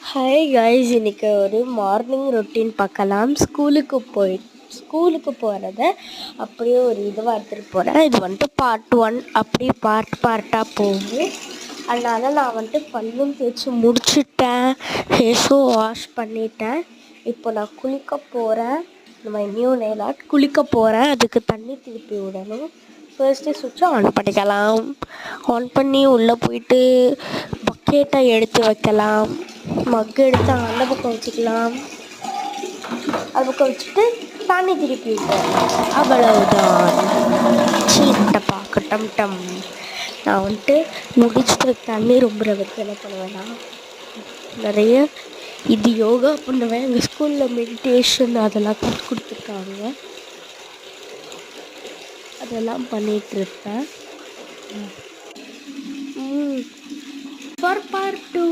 Hi guys, இன்றைக்கி ஒரு morning routine பார்க்கலாம். ஸ்கூலுக்கு போகிறத அப்படியே ஒரு இதுவாக எடுத்துகிட்டு போகிறேன். இது வந்துட்டு பார்ட் 1, அப்படியே பார்ட்டாக போகும். அதனால் நான் வந்துட்டு பல்லும் தேய்ச்சி முடிச்சுட்டேன், ஃபேஸும் வாஷ் பண்ணிட்டேன். இப்போ நான் குளிக்க போகிறேன். நம்ம இன்னும் நேராக குளிக்க போகிறேன். அதுக்கு தண்ணி திருப்பி விடணும். ஃபர்ஸ்ட்டு சுவிட்சை ஆன் பண்ணிக்கலாம். ஆன் பண்ணி உள்ளே போயிட்டு பக்கெட்டை எடுத்து வைக்கலாம். மக்கு எடுத்து அந்த பக்கம் வச்சுக்கலாம். அது பக்கம் வச்சுட்டு தண்ணி திருப்பி விட்டோம். அவ்வளவுதான். சீட்டை பார்க்கட்டம் டம். நான் வந்துட்டு முடிச்சுட்டு தண்ணி ரொம்ப வச்சு என்ன பண்ணுவேன்னா, நிறைய இது யோகா பண்ணுவேன். எங்கள் ஸ்கூலில் மெடிடேஷன் அதெல்லாம் கற்றுக் கொடுத்துருக்காங்க. அதெல்லாம் பண்ணிகிட்ருப்பேன். For part 2.